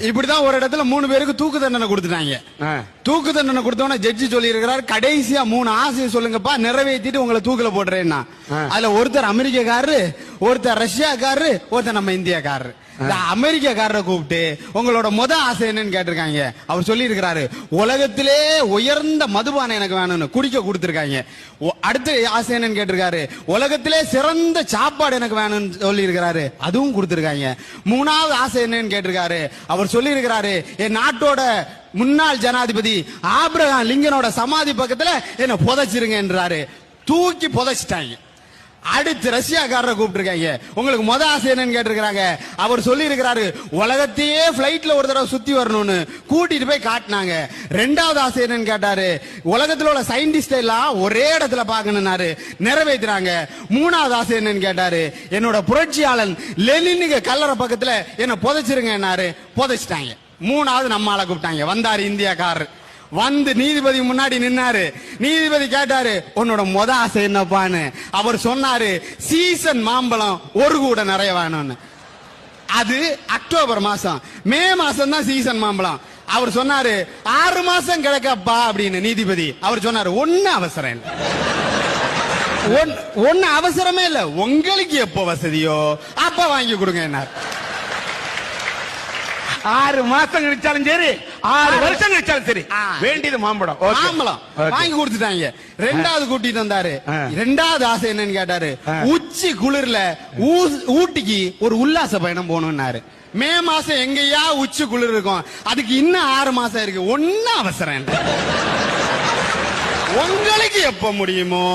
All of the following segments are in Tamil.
இப்படிதான் ஒரு இடத்துல 3 பேருக்கு தூக்கு தண்டனை கொடுத்துட்டாங்க. தூக்கு தண்டனை கொடுத்தோன்னா ஜட்ஜி சொல்லி இருக்கிறார், கடைசியா 3 ஆசையை சொல்லுங்கப்பா, நிறைவேற்றிட்டு உங்களை தூக்கில போடுறேன்னா. அதுல ஒருத்தர் அமெரிக்காக்காரரு, ஒருத்தர் ரஷ்யாக்காரரு, ஒருத்தர் நம்ம இந்தியாக்காரரு. இந்த அமெரிக்காக்காரரை கூப்பிட்டு உங்களோட ஆசை என்னன்னு கேட்டிருக்காங்க. அவர் சொல்லி இருக்கிறாரு, உலகத்திலே உயர்ந்த மதுபானம் எனக்கு வேணும்னு குடிக்க கொடுத்திருக்காங்க. அடுத்த ஆசை என்னன்னு கேட்டிருக்காரு, உலகத்திலே சிறந்த சாப்பாடு எனக்கு வேணும்னு சொல்லி இருக்கிறாரு, அதுவும் கொடுத்திருக்காங்க. 3வது ஆசை என்னன்னு கேட்டிருக்காரு, அவர் சொல்லி இருக்கிறாரு, என் நாட்டோட முன்னாள் ஜனாதிபதி ஆபிரகாம் லிங்கனோட சமாதி பக்கத்துல என்ன புதைச்சிருங்க என்றாரு. தூக்கி புதைச்சிட்டாங்க. அடுத்து ரஷ்யாக்காரரை கூப்பிட்டுருக்காங்க, உங்களுக்கு ஆசை என்னன்னு கேட்டிருக்காங்க. அவர் சொல்லி இருக்கிறாரு, உலகத்தையே பிளைட்ல ஒரு தடவை சுத்தி வரணும்னு கூட்டிட்டு போய் காட்டினாங்க. 2வது ஆசை என்னன்னு கேட்டாரு, உலகத்துல உள்ள சயின்டிஸ்ட் எல்லாம் ஒரே இடத்துல பாக்கணும்னாரு, நிறைவேற்றுறாங்க. 3வது ஆசை என்னன்னு கேட்டாரு, என்னோட புரட்சியாளன் லெனினுக்கு கல்லறை பக்கத்துல என்ன புதைச்சிருங்க, புதைச்சிட்டாங்க. 3வது நம்ம ஆளை கூப்பிட்டாங்க. வந்தாரு இந்தியாக்காரர், வந்து நீதிபதி முன்னாடி நின்னாரு. நீதிபதி கேட்டாரு, உன்னோட ஆசை என்னப்பான்னு. அவர் சொன்னாரு, சீசன் மாம்பழம் ஒரு கூட நிறைய வேணும்னு. அது அக்டோபர் மாசம், மே மாசம் தான் சீசன் மாம்பழம். அவர் சொன்னாரு, 6 மாசம் கிடைக்கப்பா அப்படின்னு. நீதிபதி அவர் சொன்னாரு, ஒன்னும் அவசரம் இல்லை, ஒன்னு அவசரமே இல்ல, உங்களுக்கு எப்போ வசதியோ அப்ப வாங்கி கொடுங்க என்ன. 6 மாசம் கழிச்சாலும் சரி, 6 வருஷம் கழிச்சாலும் சரி, வேண்டியது மாம்பழம் வாங்கி கொடுத்துட்டாங்க. 2வது கூட்டிட்டு வந்தாரு. 2வது ஆசை என்னன்னு கேட்டாரு, உச்சி குளிர்ல ஊட்டிக்கு ஒரு உல்லாச பயணம் போகணும்னாரு. மே மாசம் எங்கயா உச்சி குளிர் இருக்கும், அதுக்கு இன்னும் 6 மாசம் இருக்கு, ஒன்னும் அவசரம் இல்லை, உங்களுக்கு எப்ப முடியுமோ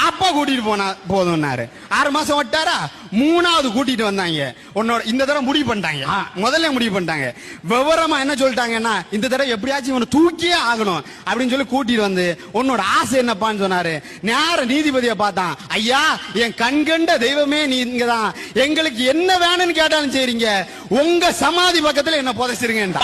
அப்பா கூட்டிட்டு போனா போதும்னாரு. 6 மாசம் விட்டாரா. 3வது கூட்டிட்டு வந்தாங்க. உன்னோட இந்த தடவை முடிவு பண்ணிட்டாங்க, முதல்ல முடிவு பண்ணிட்டாங்க. விவரமா என்ன சொல்லிட்டாங்கன்னா, இந்த தடவை எப்படியாச்சும் இவனை தூக்கியே ஆகணும் அப்படின்னு சொல்லி கூட்டிட்டு வந்து, உன்னோட ஆசை என்னப்பான்னு சொன்னாரு. நேர நீதிபதியை பார்த்தான். ஐயா, என் கண்கண்ட தெய்வமே நீங்க தான், எங்களுக்கு என்ன வேணும்னு கேட்டாலும் சரிங்க, உங்க சமாதி பக்கத்துல என்ன புதைச்சிருங்க.